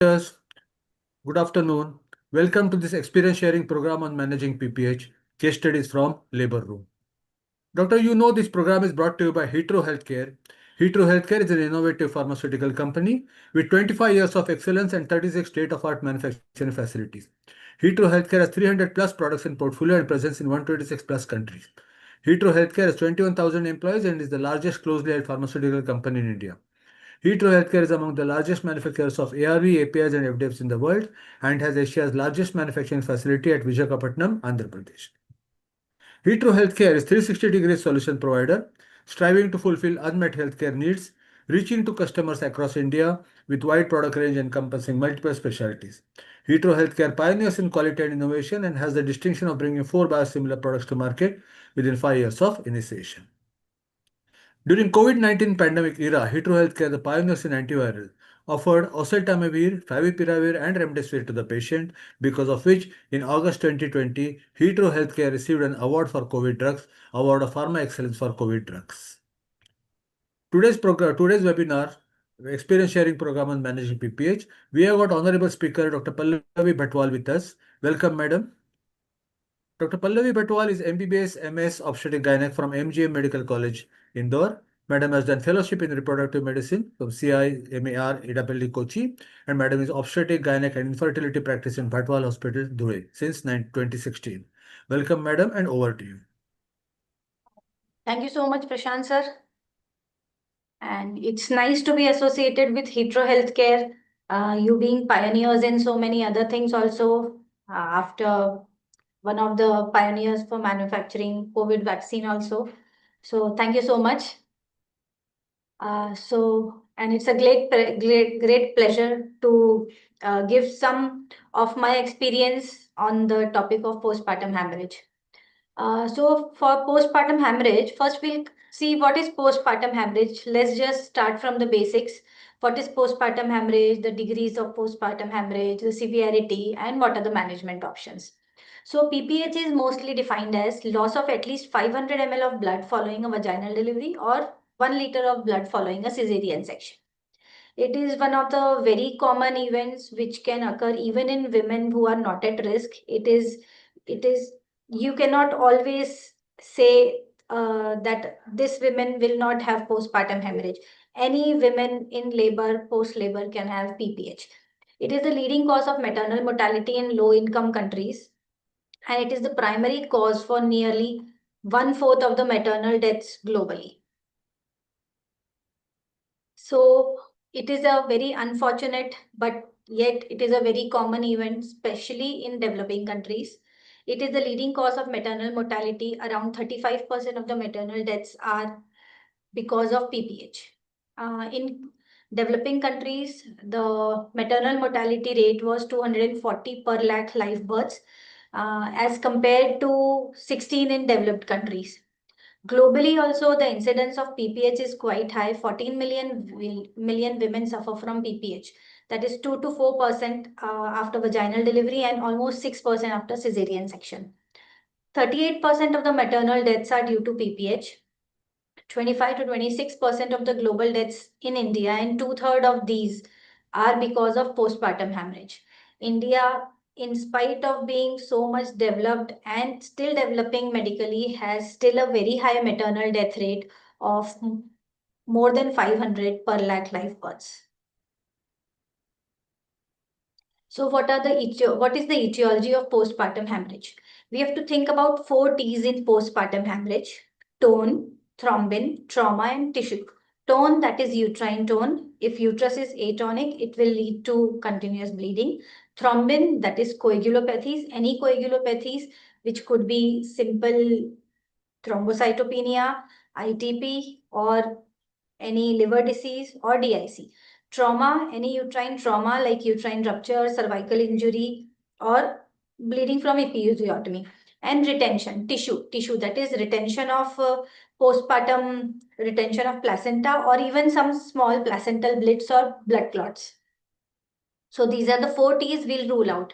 Yes, good afternoon. Welcome to this experience sharing program on managing PPH, case studies from labor room. Doctor, you know this program is brought to you by Hetero Healthcare. Hetero Healthcare is an innovative pharmaceutical company with 25 years of excellence and 36 state-of-art manufacturing facilities. Hetero Healthcare has 300 plus products in portfolio and presence in 126 plus countries. Hetero Healthcare has 21,000 employees and is the largest closely held pharmaceutical company in India. Hetero Healthcare is among the largest manufacturers of ARV, APIs, and FDFs in the world and has Asia's largest manufacturing facility at Visakhapatnam, Andhra Pradesh. Hetero Healthcare is 360-degree solution provider, striving to fulfill unmet healthcare needs, reaching to customers across India with wide product range encompassing multiple specialties. Hetero Healthcare pioneers in quality and innovation and has the distinction of bringing 4 biosimilar products to market within 5 years of initiation. During COVID-19 pandemic era, Hetero Healthcare, the pioneers in antiviral, offered oseltamivir, favipiravir, and remdesivir to the patient, because of which, in August 2020, Hetero Healthcare received an award for COVID drugs, Award of Pharma Excellence for COVID drugs. Today's webinar, experience sharing program on managing PPH, we have got honorable speaker Dr. Pallavi Bhatwal with us. Welcome, madam. Dr. Pallavi Bhatwal is MBBS MS Obstetric Gynec from MGM Medical College, Indore. Madam has done fellowship in reproductive medicine from CIMAR, Idapalli, Kochi, and Madam is obstetric gynec and infertility practice in Bhatwal Hospital, Dhule, since 2016. Welcome, madam, and over to you. Thank you so much, Prashant sir. And it's nice to be associated with Hetero Healthcare. You being pioneers in so many other things also. After one of the pioneers for manufacturing COVID vaccine also. So thank you so much. And it's a great pleasure to give some of my experience on the topic of postpartum hemorrhage. So for postpartum hemorrhage, first we'll see what is postpartum hemorrhage. Let's just start from the basics. What is postpartum hemorrhage, the degrees of postpartum hemorrhage, the severity, and what are the management options. So PPH is mostly defined as loss of at least 500 ml of blood following a vaginal delivery or 1 liter of blood following a cesarean section. It is one of the very common events which can occur even in women who are not at risk. It is you cannot always say that this women will not have postpartum hemorrhage. Any women in labor, post-labor can have PPH. It is the leading cause of maternal mortality in low-income countries, and it is the primary cause for nearly 1/4 of the maternal deaths globally. So it is a very unfortunate, but yet it is a very common event, especially in developing countries. It is the leading cause of maternal mortality. Around 35% of the maternal deaths are because of PPH. In developing countries, the maternal mortality rate was 240 per lakh live births, as compared to 16 in developed countries. Globally, also, the incidence of PPH is quite high. 14 million women suffer from PPH. That is 2 to 4% after vaginal delivery and almost 6% after cesarean section. 38% of the maternal deaths are due to PPH. 25 to 26% of the global deaths in India, and 2/3 of these are because of postpartum hemorrhage. India, in spite of being so much developed and still developing medically, has still a very high maternal death rate of more than 500 per lakh live births. So what is the etiology of postpartum hemorrhage? We have to think about 4 T's in postpartum hemorrhage: tone, thrombin, trauma, and tissue. Tone, that is uterine tone. If uterus is atonic, it will lead to continuous bleeding. Thrombin, that is coagulopathies. Any coagulopathies, which could be simple thrombocytopenia, ITP, or any liver disease or DIC. Trauma, any uterine trauma like uterine rupture, cervical injury, or bleeding from episiotomy. And retention, tissue, that is retention of postpartum retention of placenta, or even some small placental blits or blood clots. So these are the 4 T's we'll rule out.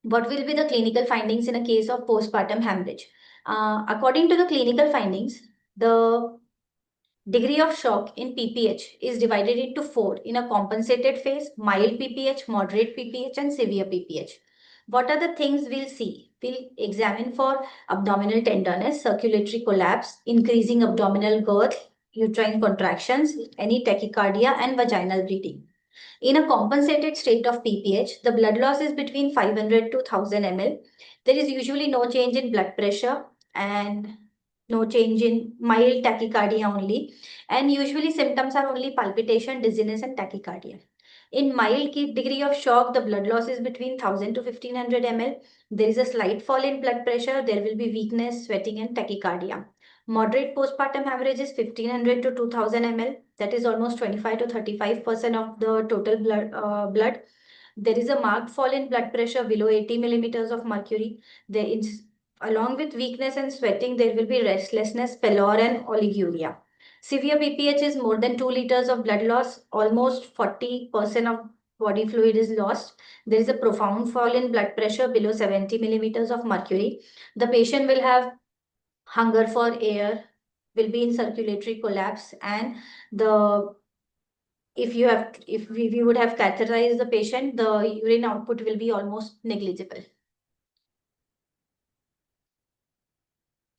What will be the clinical findings in a case of postpartum hemorrhage? According to the clinical findings, the Degree of shock in PPH is divided into four in a compensated phase: mild PPH, moderate PPH, and severe PPH. What are the things we'll see? We'll examine for abdominal tenderness, circulatory collapse, increasing abdominal girth, uterine contractions, any tachycardia, and vaginal bleeding. In a compensated state of PPH, the blood loss is between 500 to 1000 ml. There is usually no change in blood pressure and no change in mild tachycardia only. And usually symptoms are only palpitation, dizziness, and tachycardia. In mild degree of shock, the blood loss is between 1000 to 1500 ml. There is a slight fall in blood pressure. There will be weakness, sweating, and tachycardia. Moderate postpartum average is 1500 to 2000 ml. That is almost 25 to 35% of the total blood. There is a marked fall in blood pressure below 80 millimeters of mercury. There is, along with weakness and sweating, there will be restlessness, pallor, and oliguria. Severe PPH is more than 2 liters of blood loss. Almost 40% of body fluid is lost. There is a profound fall in blood pressure below 70 millimeters of mercury. The patient will have hunger for air, will be in circulatory collapse, and the if we would have catheterized the patient, the urine output will be almost negligible.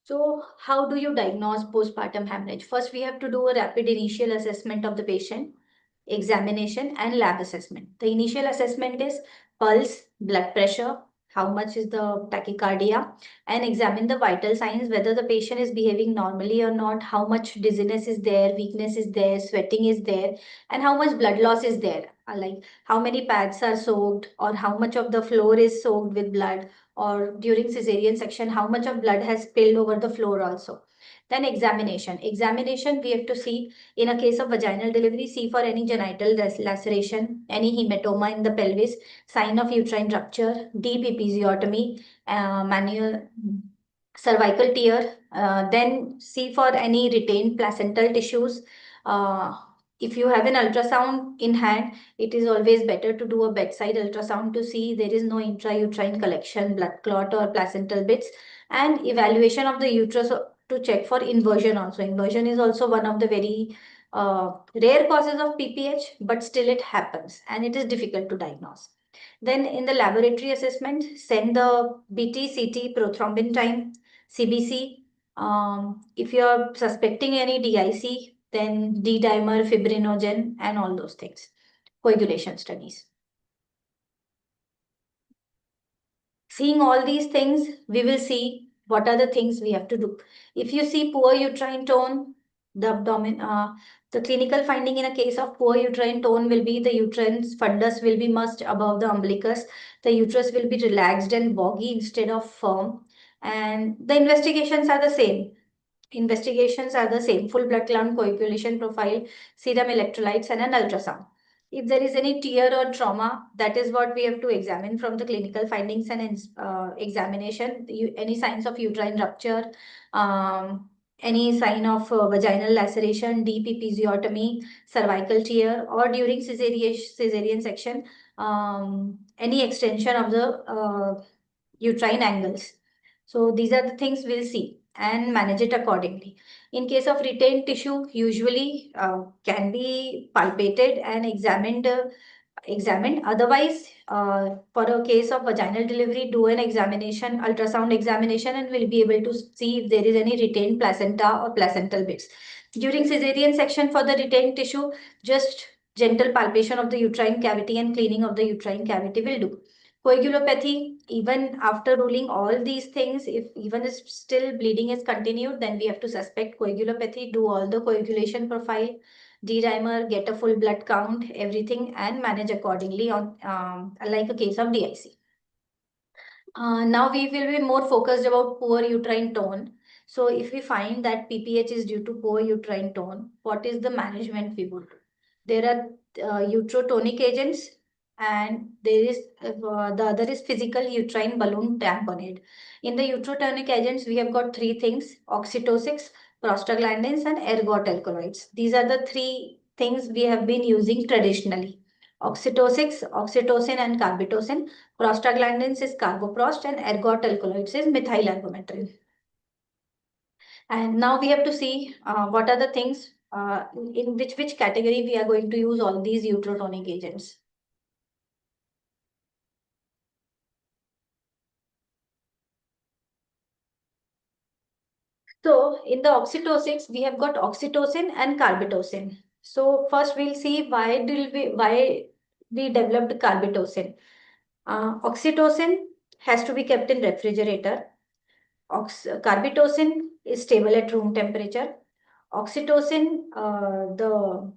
So how do you diagnose postpartum hemorrhage? First, we have to do a rapid initial assessment of the patient, examination, and lab assessment. The initial assessment is pulse, blood pressure, how much is the tachycardia, and examine the vital signs, whether the patient is behaving normally or not, how much dizziness is there, weakness is there, sweating is there, and how much blood loss is there. Like how many pads are soaked, or how much of the floor is soaked with blood, or during cesarean section, how much of blood has spilled over the floor also. Then examination. Examination, we have to see in a case of vaginal delivery, see for any genital laceration, any hematoma in the pelvis, sign of uterine rupture, deep episiotomy, manual cervical tear. Then see for any retained placental tissues. Uh, if you have an ultrasound in hand, it is always better to do a bedside ultrasound to see there is no intrauterine collection, blood clot, or placental bits, and evaluation of the uterus to check for inversion also. Inversion is also one of the very rare causes of PPH, but still it happens and it is difficult to diagnose. Then in the laboratory assessment, send the BT, CT, prothrombin time, CBC. If you are suspecting any DIC, then D-dimer, fibrinogen, and all those things. Coagulation studies. Seeing all these things, we will see what are the things we have to do. If you see poor uterine tone, the clinical finding in a case of poor uterine tone will be the uterine fundus will be much above the umbilicus. The uterus will be relaxed and boggy instead of firm. And the investigations are the same. Full blood count, coagulation profile, serum electrolytes, and an ultrasound. If there is any tear or trauma, that is what we have to examine from the clinical findings and examination. Any signs of uterine rupture, any sign of vaginal laceration, deep episiotomy, cervical tear, or during cesarean section, any extension of the uterine angles. So these are the things we'll see and manage it accordingly. In case of retained tissue, usually can be palpated and examined. Otherwise, for a case of vaginal delivery, do an examination, ultrasound examination, and we'll be able to see if there is any retained placenta or placental bits. During cesarean section, for the retained tissue, just gentle palpation of the uterine cavity and cleaning of the uterine cavity will do. Coagulopathy, even after ruling all these things, if even if still bleeding is continued, then we have to suspect coagulopathy, do all the coagulation profile, D-dimer, get a full blood count, everything, and manage accordingly on like a case of DIC. Now we will be more focused about poor uterine tone. So if we find that PPH is due to poor uterine tone, what is the management we would do? There are uterotonic agents, and there is the other is physical uterine balloon tamponade. In the uterotonic agents, we have got three things: oxytocin, prostaglandins, and ergot alkaloids. These are the three things we have been using traditionally. Oxytocin, and carbetocin. Prostaglandins is carboprost, and ergot alkaloids is methyl ergometrin. And now we have to see what are the things in which category we are going to use all these uterotonic agents. So in the oxytocics, we have got oxytocin and carbetocin. So first we'll see why we developed carbetocin. Oxytocin has to be kept in refrigerator. Carbetocin is stable at room temperature. Oxytocin, the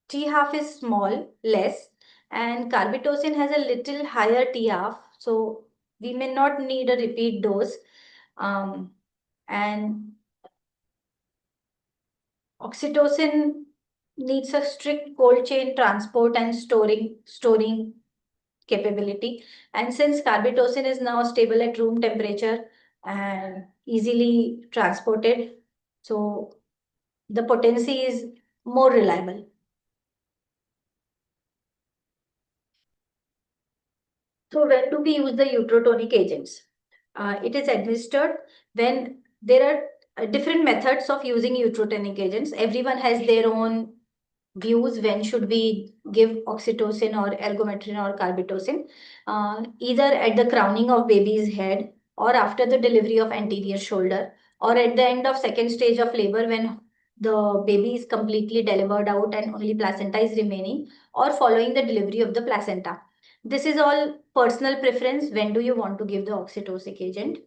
T half is small, less, and carbetocin has a little higher T half, so we may not need a repeat dose. And oxytocin needs a strict cold chain transport and storing capability. And since carbetocin is now stable at room temperature and easily transported, so the potency is more reliable. So when do we use the uterotonic agents? It is administered when there are different methods of using uterotonic agents. Everyone has their own views when should we give oxytocin or ergometrin or carbetocin, either at the crowning of baby's head or after the delivery of anterior shoulder or at the end of second stage of labor when the baby is completely delivered out and only placenta is remaining, or following the delivery of the placenta. This is all personal preference. When do you want to give the oxytocic agent?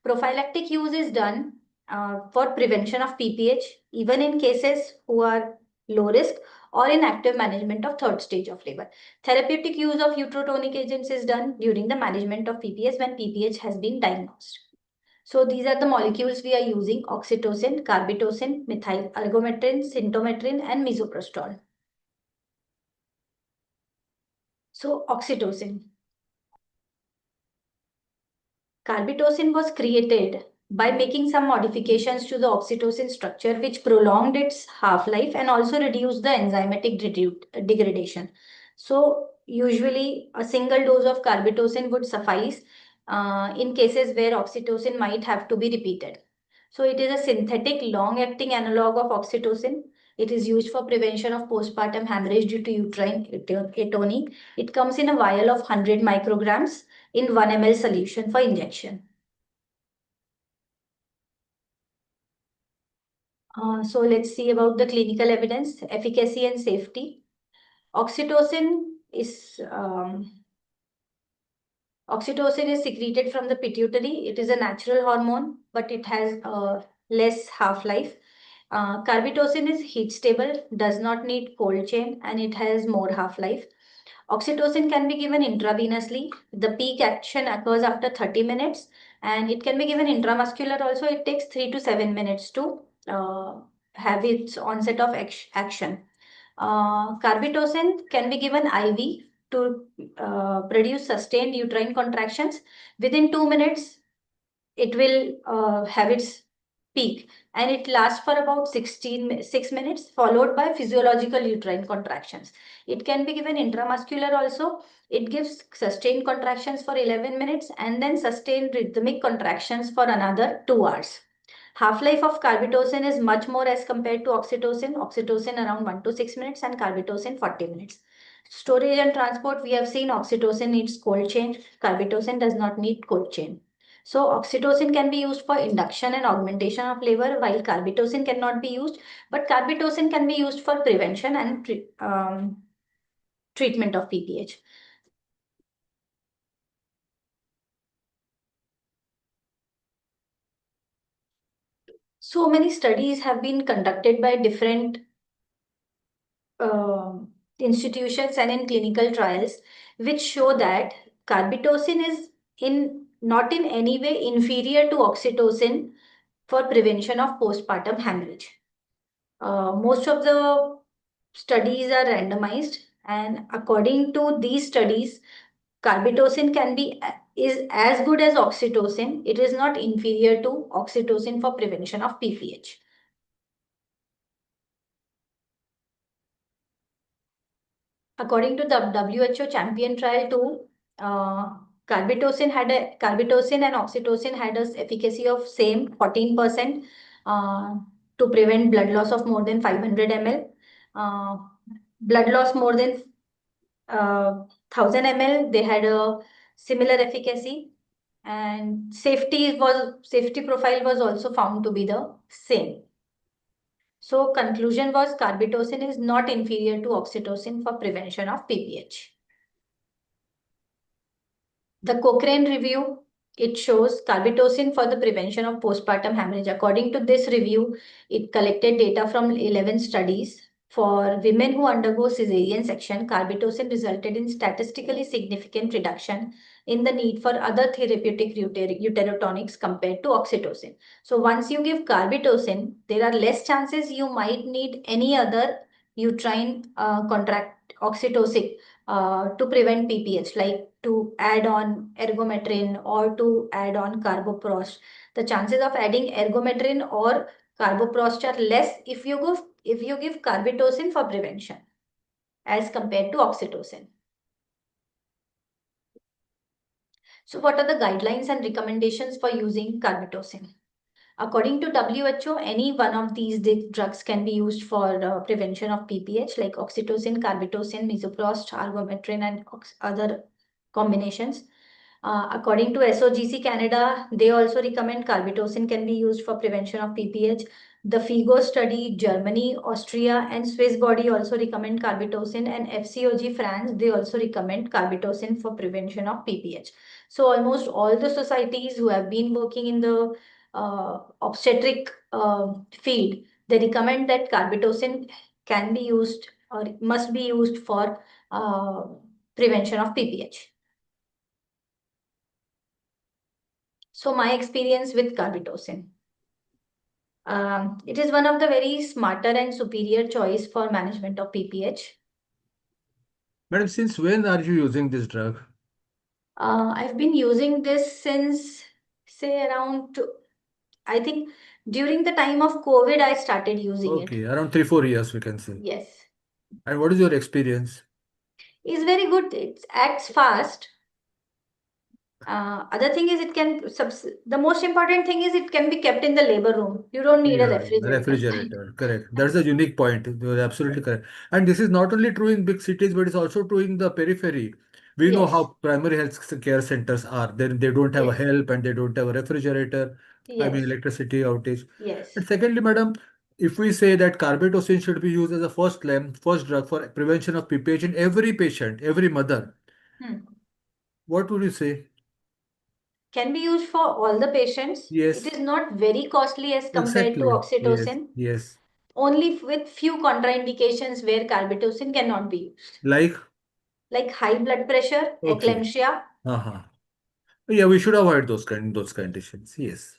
Prophylactic use is done for prevention of PPH, even in cases who are low risk or in active management of third stage of labor. Therapeutic use of uterotonic agents is done during the management of PPH when PPH has been diagnosed. So these are the molecules we are using: oxytocin, carbetocin, methyl ergometrin, synthometrin, and misoprostol. So oxytocin. Carbetocin was created by making some modifications to the oxytocin structure, which prolonged its half-life and also reduced the enzymatic degradation. So usually a single dose of carbetocin would suffice in cases where oxytocin might have to be repeated. So it is a synthetic long-acting analog of oxytocin. It is used for prevention of postpartum hemorrhage due to uterine atony. It comes in a vial of 100 micrograms in 1 ml solution for injection. So let's see about the clinical evidence, efficacy and safety. Oxytocin is Oxytocin is secreted from the pituitary. It is a natural hormone, but it has a less half-life. Carbetocin is heat stable, does not need cold chain, and it has more half-life. Oxytocin can be given intravenously. The peak action occurs after 30 minutes, and it can be given intramuscular also. It takes 3 to 7 minutes to have its onset of action. Carbetocin can be given IV to produce sustained uterine contractions. Within 2 minutes, it will have its peak, and it lasts for about 6 minutes, followed by physiological uterine contractions. It can be given intramuscular also. It gives sustained contractions for 11 minutes and then sustained rhythmic contractions for another 2 hours. Half-life of carbetocin is much more as compared to oxytocin. Oxytocin around 1 to 6 minutes and carbetocin 40 minutes. Storage and transport, we have seen oxytocin needs cold chain. Carbetocin does not need cold chain. So oxytocin can be used for induction and augmentation of labor, while carbetocin cannot be used, but carbetocin can be used for prevention and treatment of PPH. So many studies have been conducted by different institutions and in clinical trials, which show that carbetocin is not in any way inferior to oxytocin for prevention of postpartum hemorrhage. Most of the studies are randomized, and according to these studies, carbetocin is as good as oxytocin. It is not inferior to oxytocin for prevention of PPH. According to the WHO Champion Trial 2, carbetocin and oxytocin had a efficacy of same 14% to prevent blood loss of more than 500 ml. Uh, Blood loss more than 1000 ml, they had a similar efficacy, and safety profile was also found to be the same. So conclusion was carbetocin is not inferior to oxytocin for prevention of PPH. The Cochrane review, it shows carbetocin for the prevention of postpartum hemorrhage. According to this review, it collected data from 11 studies. For women who undergo cesarean section, carbetocin resulted in statistically significant reduction in the need for other therapeutic uterotonics compared to oxytocin. So once you give carbetocin, there are less chances you might need any other uterine contract oxytocin to prevent PPH, like to add on ergometrin or to add on carboprost. The chances of adding ergometrin or carboprost are less if you give carbetocin for prevention as compared to oxytocin. So what are the guidelines and recommendations for using carbetocin? According to WHO, any one of these drugs can be used for prevention of PPH, like oxytocin, carbetocin, misoprost, argometrin, and other combinations. According to SOGC Canada, they also recommend carbetocin can be used for prevention of PPH. The FIGO study, Germany, Austria, and Swiss body also recommend carbetocin, and FCOG France, they also recommend carbetocin for prevention of PPH. So almost all the societies who have been working in the obstetric field, they recommend that carbetocin can be used or must be used for prevention of PPH. So my experience with carbetocin. It is one of the very smarter and superior choice for management of PPH. Madam, since when are you using this drug? I've been using this since, say, around, I think during the time of COVID, I started using it. Okay, around 3-4 years, we can say. Yes. And what is your experience? It's very good. It acts fast. Other thing is the most important thing is it can be kept in the labor room. You don't need a Yeah, refrigerator. refrigerator, correct. That's a unique point. You're absolutely correct. And this is not only true in big cities, but it's also true in the periphery. We know Yes, how primary health care centers are. They don't have a yes, help and they don't have a refrigerator. I mean, yes, electricity outage. yes. And secondly, madam, if we say that carbetocin should be used as a first drug for prevention of PPH in every patient, every mother, Hmm. what would you say? Can be used for all the patients. It Yes, is not very costly as compared to exactly. Yes, oxytocin. yes. Only with few contraindications where carbetocin cannot be used, Like, like high blood pressure, okay. eclampsia. Uh-huh. Yeah, we should avoid those conditions. Yes,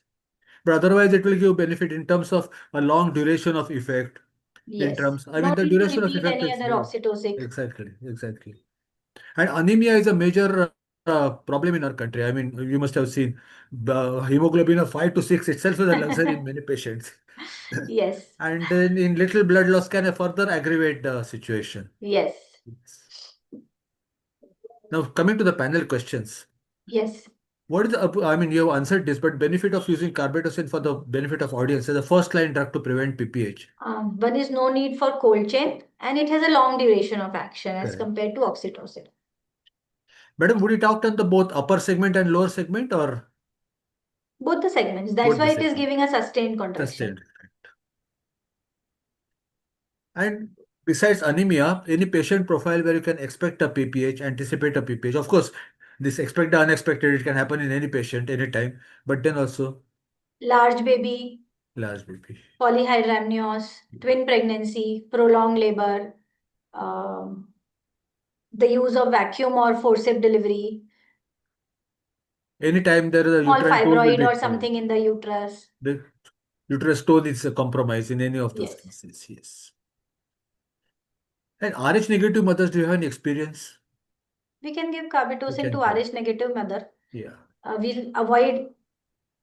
but otherwise it will give benefit in terms of a long duration of effect. In Yes. terms, I mean, No the need to duration of repeat effect any is other oxytocic. exactly. And anemia is a major problem in our country. I mean, you must have seen the hemoglobin of 5 to 6 itself is a luxury in many patients, Yes. and then in little blood loss can further aggravate the situation. Yes. Yes. Now coming to the panel questions. Yes. What is the, I mean, you have answered this, but benefit of using carbetocin for the benefit of audience as a first line drug to prevent PPH. One is no need for cold chain and it has a long duration of action as Correct. compared to oxytocin. Madam, would you talk on the both upper segment and lower segment or Both the segments. That's both the why it is segment? giving a sustained contraction. Sustained. And besides anemia, any patient profile where you can expect a PPH, anticipate a PPH. Of course, this expect the unexpected, it can happen in any patient, anytime, but then also Large baby, large BP. polyhydramnios, twin pregnancy, prolonged labor, um, the use of vacuum or forceps delivery, Anytime there is a small uterine tone will fibroid be or something in the uterus. the uterus tone is compromised in any of those Yes. cases. Yes. And RH negative mothers, do you have any experience? We can give You carbetocin can to give. RH negative mother. Yeah. We'll avoid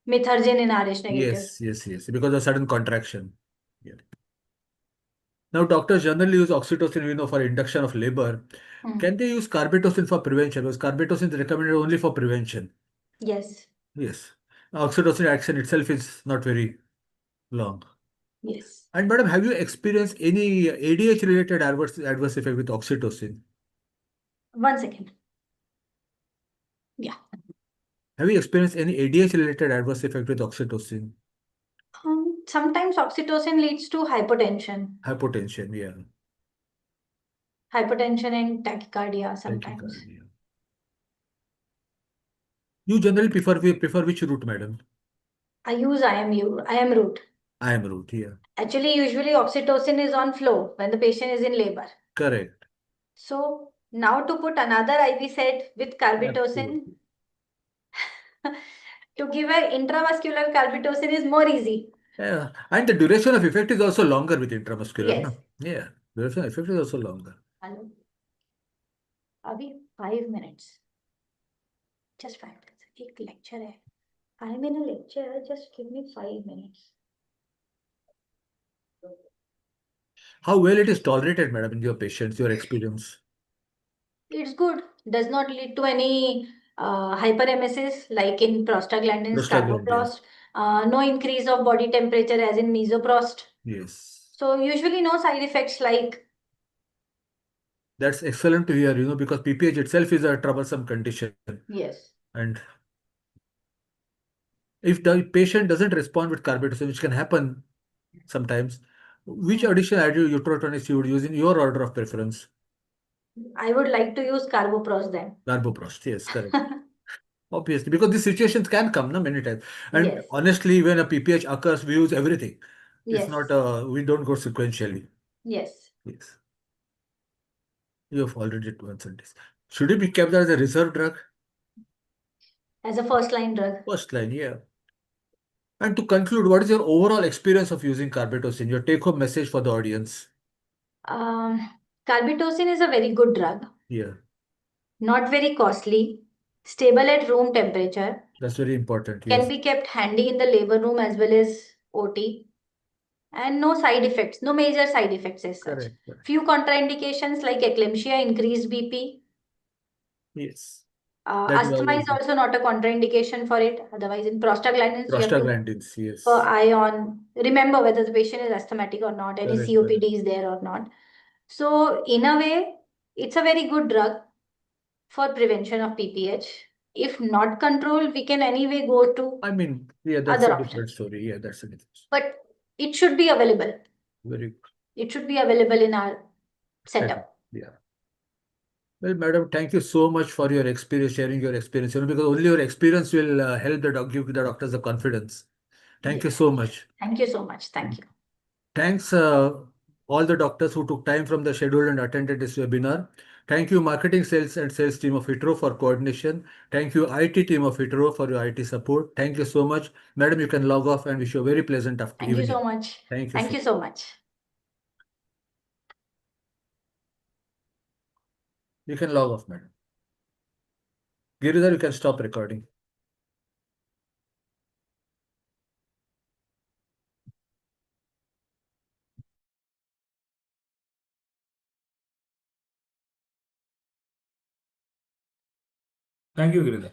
methergin in RH negative. Yes. Because of sudden contraction. Yeah. Now, doctors generally use oxytocin, for induction of labor. Hmm. Can they use carbetocin for prevention? Because carbetocin is recommended only for prevention. Yes. Yes. Oxytocin action itself is not very long. Yes. And madam, have you experienced any ADH related adverse effect with oxytocin? 1 second. Yeah. Have you experienced any ADH related adverse effect with oxytocin? Sometimes oxytocin leads to hypotension. Hypotension, yeah. Hypotension and tachycardia sometimes. Tachycardia. You generally prefer which route, madam? I use IM route. IM route, yeah. Actually, usually oxytocin is on flow when the patient is in labor. Correct. So now to put another IV set with carbetocin, Absolutely. to give an intravascular carbetocin is more easy. Yeah. And the duration of effect is also longer with intramuscular, Yes. no? Yeah. Duration of effect is also longer. Hello. अभी 5 minutes. Just 5 minutes. एक lecture है. I'm in a lecture. Just give me 5 minutes. How well it is tolerated, madam, in your patients, your experience? It's good. Does not lead to any hyperemesis like in prostaglandins, Prostaglandin. carboprost. No increase of body temperature as in mesoprost. Yes. So usually no side effects like That's excellent to hear, because PPH itself is a troublesome condition. yes. And if the patient doesn't respond with carbetocin, which can happen sometimes, which Hmm. additional uterotonics you would use in your order of preference? I would like to use carboprost then. Carboprost, yes, correct. Obviously, because these situations can come, no, many times. And Yes. honestly, when a PPH occurs, we use everything. It's not, Yes. we don't go sequentially. Yes. Yes, you have already answered this. Should it be kept as a reserve drug? As a first line drug. First line, yeah. And to conclude, what is your overall experience of using carbetocin? Your take-home message for the audience? Um, Carbetocin is a very good drug. Yeah, Not very costly. Stable at room temperature. that's very important. Can Yes, be kept handy in the labor room as well as OT. And no side effects, no major side effects as such. correct, correct. Few contraindications like eclampsia, increased BP. Yes, that you Asthma is already. also not a contraindication for it. Otherwise, in prostaglandins, you have to Prostaglandins, yes. eye on, remember whether the patient is asthmatic or not, any Correct, correct. COPD is there or not. So, in a way, it's a very good drug for prevention of PPH. If not controlled, we can anyway go to I mean, yeah, that's other a different options. story. Yeah, that's a different story. But it should be available. Very good. It should be available in our Setup. setup. Yeah. Well, madam, thank you so much for your experience, sharing your experience, because only your experience will help give the doctors the confidence. Thank you Yes. so much. Thank you so much. Thank you. Thanks, all the doctors who took time from the schedule and attended this webinar. Thank you, marketing, sales, and sales team of Hitro for coordination. Thank you, IT team of Hitro for your IT support. Thank you so much. Madam, you can log off and wish you a very pleasant after Thank you evening. so much. Thank you Thank so you much. so much. You can log off, madam. Giridhar, you can stop recording. Thank you, Giridhar.